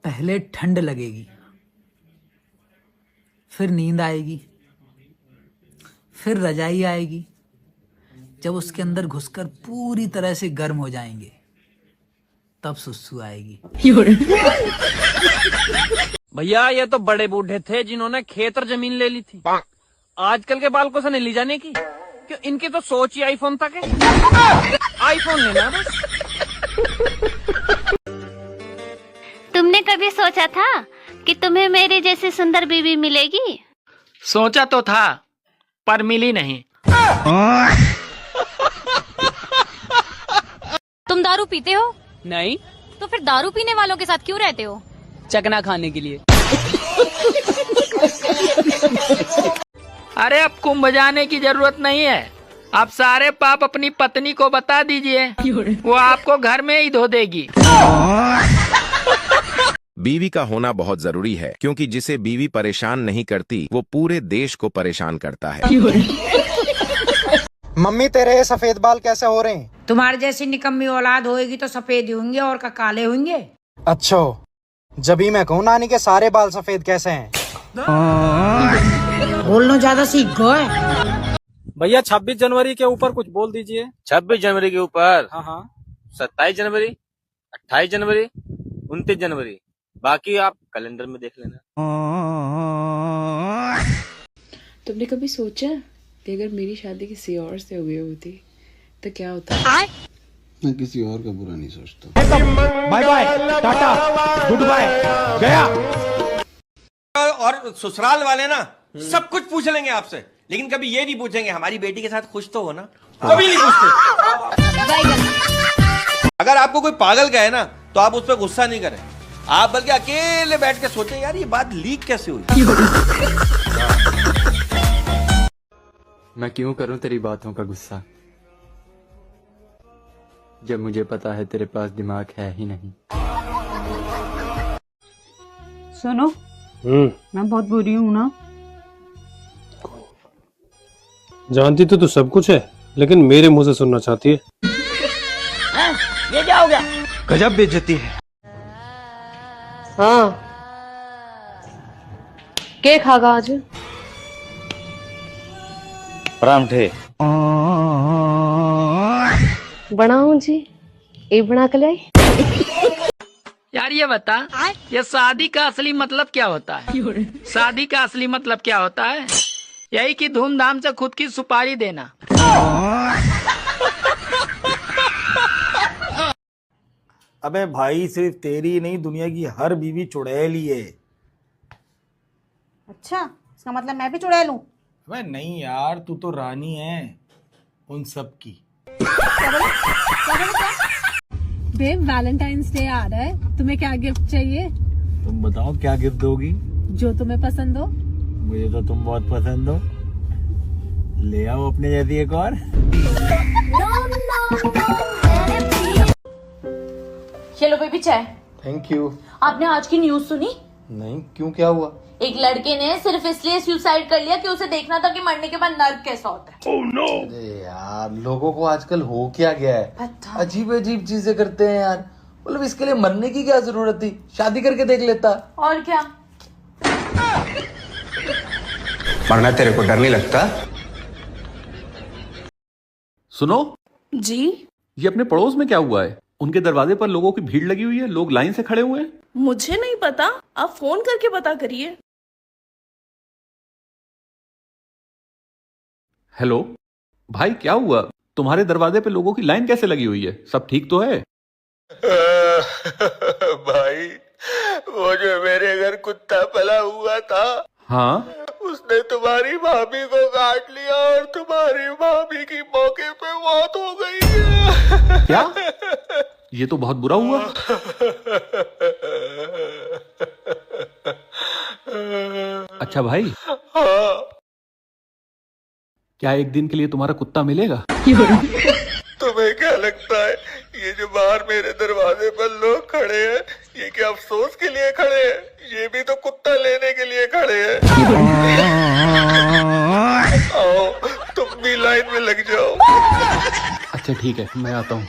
पहले ठंड लगेगी, फिर नींद आएगी, फिर रजाई आएगी। जब उसके अंदर घुसकर पूरी तरह से गर्म हो जाएंगे तब सुसु आएगी। भैया ये तो बड़े बूढ़े थे जिन्होंने खेत और जमीन ले ली थी। आजकल के बालकों से नहीं ली जाने की, क्यों इनकी तो सोच ही आईफोन तक है। आईफोन लेना है बस। तुमने कभी सोचा था कि तुम्हें मेरे जैसी सुंदर बीवी मिलेगी? सोचा तो था पर मिली नहीं। तुम दारू पीते हो? नहीं। तो फिर दारू पीने वालों के साथ क्यों रहते हो? चकना खाने के लिए। अरे अब कुंभ जाने की जरूरत नहीं है, आप सारे पाप अपनी पत्नी को बता दीजिए, वो आपको घर में ही धो देगी। बीवी का होना बहुत जरूरी है, क्योंकि जिसे बीवी परेशान नहीं करती वो पूरे देश को परेशान करता है। मम्मी तेरे ये सफेद बाल कैसे हो रहे हैं? तुम्हारे जैसी निकम्मी औलाद होएगी तो सफेद होंगे और का काले होंगे। अच्छा, जब ही मैं कहूँ नानी के सारे बाल सफेद कैसे हैं? बोलना ज्यादा सीख गए। भैया 26 जनवरी के ऊपर कुछ बोल दीजिए। 26 जनवरी के ऊपर? हाँ। 27 जनवरी, 28 जनवरी, 29 जनवरी, बाकी आप कैलेंडर में देख लेना। तुमने कभी सोचा कि अगर मेरी शादी किसी और से हुई होती तो क्या होता? मैं किसी और का बुरा नहीं सोचता। Bye bye, tata, goodbye, गया। और ससुराल वाले ना सब कुछ पूछ लेंगे आपसे, लेकिन कभी ये नहीं पूछेंगे हमारी बेटी के साथ खुश तो हो ना। कभी नहीं पूछते। अगर आपको कोई पागल कहे ना तो आप उस पर गुस्सा नहीं करें, आप बल्कि अकेले बैठ के सोचें यार ये बात लीक कैसे हुई। मैं क्यों करूं तेरी बातों का गुस्सा, जब मुझे पता है तेरे पास दिमाग है ही नहीं। सुनो, मैं बहुत बुरी हूँ ना। जानती तो तू सब कुछ है, लेकिन मेरे मुंह से सुनना चाहती है। ये क्या हो गया? गजब बेइज्जती है। हाँ, क्या खागा आज? परांठे बनाऊं जी, ये बना के लाई। यार ये बता, ये शादी का असली मतलब क्या होता है? शादी का असली मतलब क्या होता है? यही कि धूमधाम से खुद की सुपारी देना। अबे भाई, सिर्फ तेरी नहीं दुनिया की हर बीवी चुड़ैल ही है। अच्छा, इसका मतलब मैं भी चुड़ैल हूँ? अबे नहीं यार, तू तो रानी है उन सब की। बेब, वैलेंटाइंस डे आ रहा है, तुम्हें क्या गिफ्ट चाहिए? तुम बताओ क्या गिफ्ट दोगी? जो तुम्हें पसंद हो। मुझे तो तुम बहुत पसंद हो, ले आओ अपने जैसी एक और। चलो बेबी चाय। Thank you. आपने आज की न्यूज सुनी? नहीं, क्यों, क्या हुआ? एक लड़के ने सिर्फ इसलिए सुसाइड कर लिया कि उसे देखना था कि मरने के बाद नर्क कैसा होता है। Oh, no. अरे यार, लोगों को आजकल हो क्या गया है, अजीब अजीब चीजें करते हैं यार। मतलब इसके लिए मरने की क्या जरूरत थी, शादी करके देख लेता। और क्या? मरना तेरे को डर नहीं लगता? सुनो जी, ये अपने पड़ोस में क्या हुआ है? उनके दरवाजे पर लोगों की भीड़ लगी हुई है, लोग लाइन से खड़े हुए हैं। मुझे नहीं पता, आप फोन करके पता करिए। हेलो भाई, क्या हुआ? तुम्हारे दरवाजे पे लोगों की लाइन कैसे लगी हुई है? सब ठीक तो है? भाई, वो जो मेरे घर कुत्ता पला हुआ था, हाँ, उसने तुम्हारी भाभी को काट लिया और तुम्हारी भाभी की मौके पे मौत हो गई। क्या? ये तो बहुत बुरा हुआ। अच्छा भाई, क्या एक दिन के लिए तुम्हारा कुत्ता मिलेगा? तुम्हें क्या लगता है ये जो बाहर मेरे दरवाजे पर लोग खड़े हैं, ये क्या अफसोस के लिए खड़े हैं? ये भी तो कुत्ता लेने के लिए खड़े हैं। आओ, तुम भी लाइन में लग जाओ। अच्छा ठीक है, मैं आता हूँ।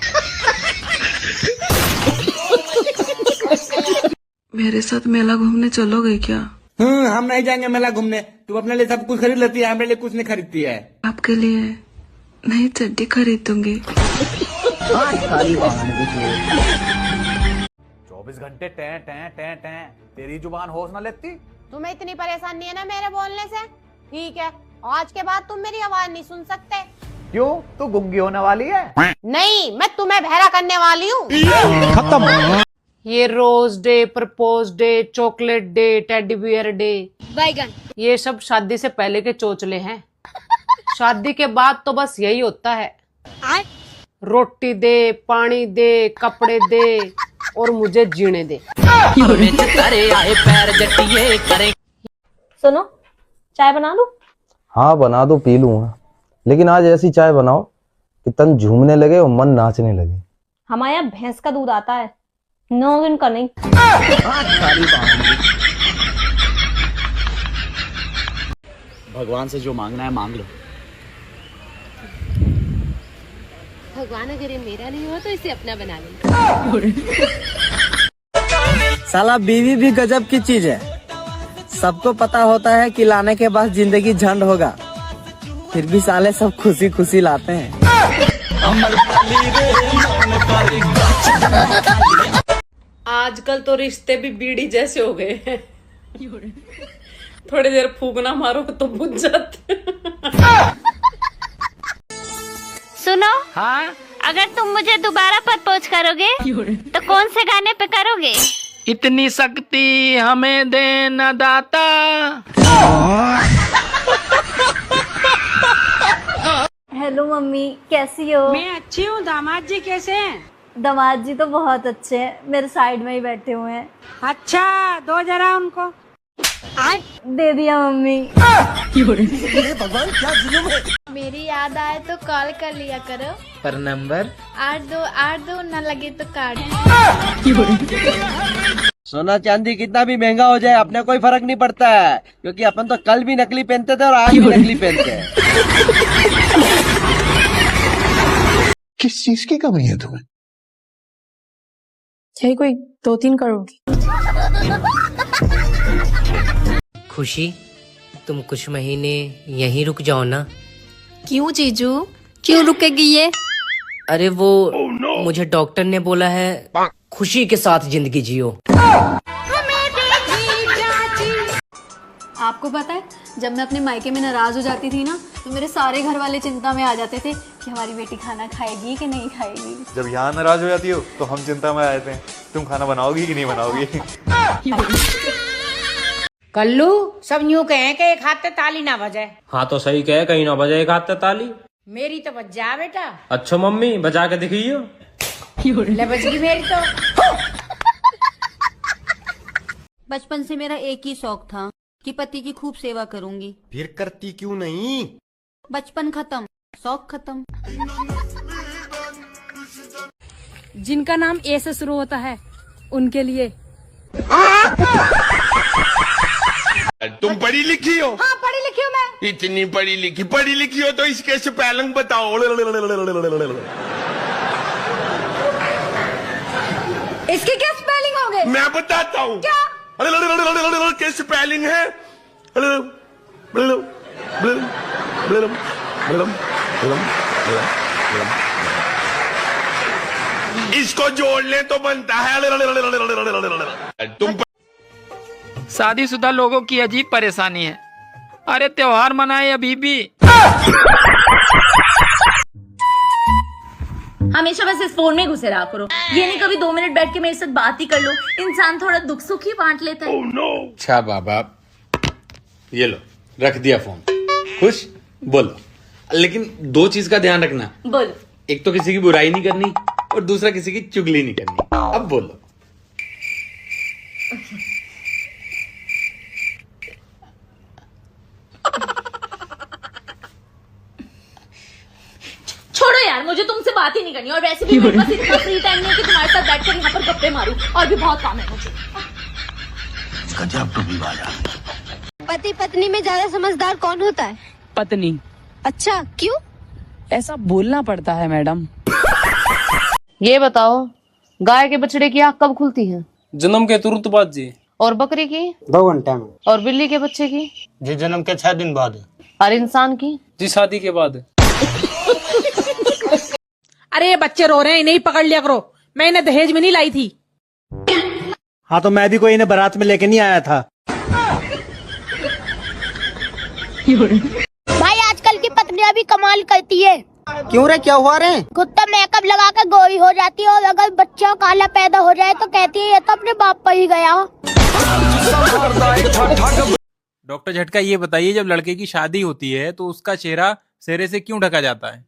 मेरे साथ मेला घूमने चलोगे क्या? हम नहीं जाएंगे मेला घूमने। तुम अपने लिए सब कुछ खरीद लेती है, हमारे लिए कुछ नहीं खरीदती है। आपके लिए नई चड्डी खरीद दूंगी। 24 घंटे टें टें टें टें, तेरी जुबान होश ना लेती? तुम्हें इतनी परेशानी है ना मेरे बोलने से? ठीक है, आज के बाद तुम मेरी आवाज नहीं सुन सकते। क्यों, तू गुंगी होने वाली है? नहीं, मैं तुम्हें बहरा करने वाली हूँ। खत्म। ये rose day, propose day, chocolate day, teddy bear day, बैगन, ये सब शादी से पहले के चोचले हैं। शादी के बाद तो बस यही होता है, रोटी दे, पानी दे, कपड़े दे और मुझे जीने दे। सुनो, चाय बना दूं? हाँ बना दो, पी लूंगा, लेकिन आज ऐसी चाय बनाओ कि तन झूमने लगे और मन नाचने लगे। हमारे यहाँ भैंस का दूध आता है, 9 दिन का नहीं। भगवान से जो मांगना है मांग लो। भगवान अगर ये मेरा नहीं हो तो इसे अपना बना लेना। साला बीवी भी गजब की चीज है। सबको पता होता है कि लाने के बाद जिंदगी झंड होगा, फिर भी साले सब खुशी खुशी लाते हैं। आजकल तो रिश्ते भी बीड़ी जैसे हो गए हैं। थोड़ी देर फूकना मारो तो बुझ जाते। सुनो, हाँ, अगर तुम मुझे दोबारा प्रपोज करोगे तो कौन से गाने पे करोगे? इतनी शक्ति हमें देना दाता। हेलो मम्मी, कैसी हो? मैं अच्छी हूँ, दामाद जी कैसे हैं? दामाद जी तो बहुत अच्छे हैं, मेरे साइड में ही बैठे हुए हैं। अच्छा, दो जरा उनको। दे दिया मम्मी। भगवान क्या जुल्म है। मेरी याद आए तो कॉल कर लिया करो। पर नंबर 8282 न लगे तो काट। सोना चांदी कितना भी महंगा हो जाए अपने कोई फर्क नहीं पड़ता है, क्योंकि अपन तो कल भी नकली पहनते थे और आज भी नकली पहनते हैं। किस चीज की कमी है तुम्हें? यही कोई 2-3 करोड़ की। खुशी, तुम कुछ महीने यहीं रुक जाओ ना। क्यों जीजू, क्यों रुकेगी ये? अरे वो मुझे डॉक्टर ने बोला है खुशी के साथ जिंदगी जियो। आपको पता है, जब मैं अपने मायके में नाराज हो जाती थी ना, तो मेरे सारे घर वाले चिंता में आ जाते थे कि हमारी बेटी खाना खाएगी कि नहीं खाएगी। जब यहाँ नाराज हो जाती हो तो हम चिंता में आ जाते हैं, तुम खाना बनाओगी कि नहीं बनाओगी। कल्लू, सब यूं कहें कि एक हाथ से ताली ना बजाए। हाँ तो सही कहे, कहीं ना बजाए एक हाथ से ताली। मेरी तो बज जा बेटा। अच्छा मम्मी, बजा के दिखियो। ले बज गई मेरी तो। बचपन से मेरा एक ही शौक था कि पति की खूब सेवा करूंगी। फिर करती क्यों नहीं? बचपन खत्म, शौक खत्म। जिनका नाम ए से शुरू होता है उनके लिए। तुम पढ़ी लिखी हो? हाँ, पढ़ी लिखी हूँ मैं। इतनी पढ़ी लिखी हो तो इसके स्पेलिंग बताओ। इसके क्या स्पेलिंग होंगे? मैं बताता हूँ। क्या? क्या स्पेलिंग है? इसको जोड़ ले तो बनता है। तुम शादीशुदा लोगों की अजीब परेशानी है। अरे त्योहार मनाए अभी भी। हमेशा बस इस फोन में घुसे रहा करो, ये नहीं कभी 2 मिनट बैठ के मेरे साथ बात ही कर लो। इंसान थोड़ा दुख सुख ही बांट लेता है। अच्छा बाबा, ये लो, रख दिया फोन। खुश? बोलो, लेकिन 2 चीज का ध्यान रखना। बोलो। एक तो किसी की बुराई नहीं करनी और दूसरा किसी की चुगली नहीं करनी। अब बोलो। छोड़ो यार, मुझे तुमसे बात ही नहीं करनी, और वैसे भी मेरे पास इतना फ्री टाइम नहीं है कि तुम्हारे साथ बैठकर यहाँ पर गप्पे मारूं, और भी बहुत काम है मुझे। पति पत्नी में ज्यादा समझदार कौन होता है? पत्नी। अच्छा, क्यों? ऐसा बोलना पड़ता है मैडम। ये बताओ, गाय के बछड़े की आँख कब खुलती है? जन्म के तुरंत बाद जी। और बकरी की? 2 घंटे में। और बिल्ली के बच्चे की? जी जन्म के 6 दिन बाद। और इंसान की? जी शादी के बाद। अरे ये बच्चे रो रहे हैं, इन्हें ही पकड़ लिया करो, मैं इन्हें दहेज में नहीं लाई थी। हाँ तो मैं भी कोई इन्हें बारात में लेके नहीं आया था। भाई आजकल की पत्नियां भी कमाल करती है। क्यों रे, क्या हुआ रे? खुद तो मेकअप लगा कर गोरी हो जाती है और अगर बच्चा काला पैदा हो जाए तो कहती है ये तो अपने बाप पर ही गया। डॉक्टर झटका, ये बताइए जब लड़के की शादी होती है तो उसका चेहरा सेहरे से क्यों ढका जाता है?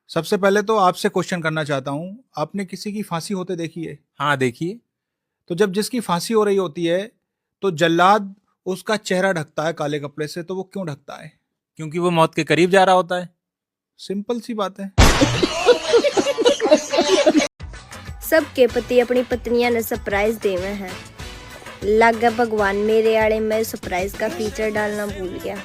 सबसे पहले तो आपसे क्वेश्चन करना चाहता हूँ, आपने किसी की फांसी होते देखी है? हाँ देखिए। तो जब जिसकी फांसी हो रही होती है तो जल्लाद उसका चेहरा ढकता है काले कपड़े से, तो वो क्यों ढकता है? क्योंकि वो मौत के करीब जा रहा होता है। सिंपल सी बात है। सबके पति अपनी पत्नियां ने सरप्राइज देवे हैं। लगा भगवान मेरे आड़े में सरप्राइज का फीचर डालना भूल गया।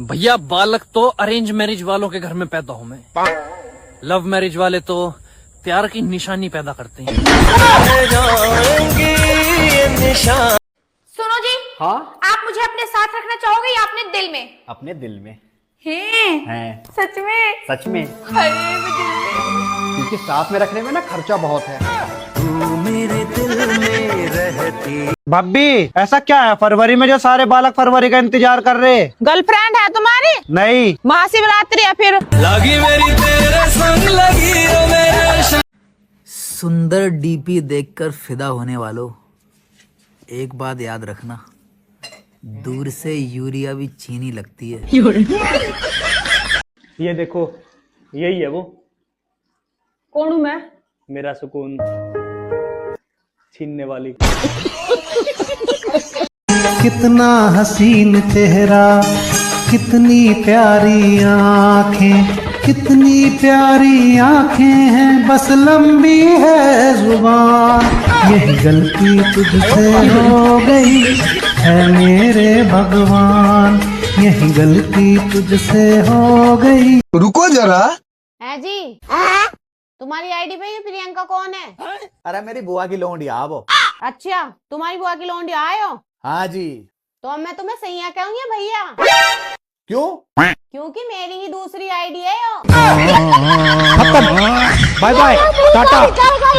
भैया बालक तो अरेंज मैरिज वालों के घर में पैदा हो, मैं लव मैरिज वाले तो प्यार की निशानी पैदा करते हैं। सुनो जी। हाँ आप मुझे अपने साथ रखना चाहोगे या अपने दिल में? अपने दिल में। हैं? सच में? सच में, अरे मैं दिल में। क्योंकि साथ में रखने में ना खर्चा बहुत है। मेरे दिल में रहती। भाभी ऐसा क्या है फरवरी में जो सारे बालक फरवरी का इंतजार कर रहे? गर्लफ्रेंड है तुम्हारी? नहीं। महाशिवरात्रि है फिर। लगी मेरी तेरे संग लगी ओ मेरे। सुंदर डीपी देखकर फिदा होने वालों, एक बात याद रखना, दूर से यूरिया भी चीनी लगती है। ये देखो, यही है वो। कौन हूँ मैं? मेरा सुकून छीनने वाली। कितना हसीन चेहरा, कितनी प्यारी आंखें, कितनी प्यारी आंखें हैं, बस लंबी है जुबान। यही गलती तुझसे हो गई है मेरे भगवान, यही गलती तुझसे हो गई। रुको जरा। है जी। तुम्हारी आईडी पे ये प्रियंका कौन है? अरे मेरी बुआ की लोंडी आ वो। अच्छा, तुम्हारी बुआ की लौंडी आए हो? हाँ जी। तो अब मैं तुम्हें सैया कहूंगी भैया। क्यों? क्योंकि मेरी ही दूसरी आईडी है। Bye bye, Tata.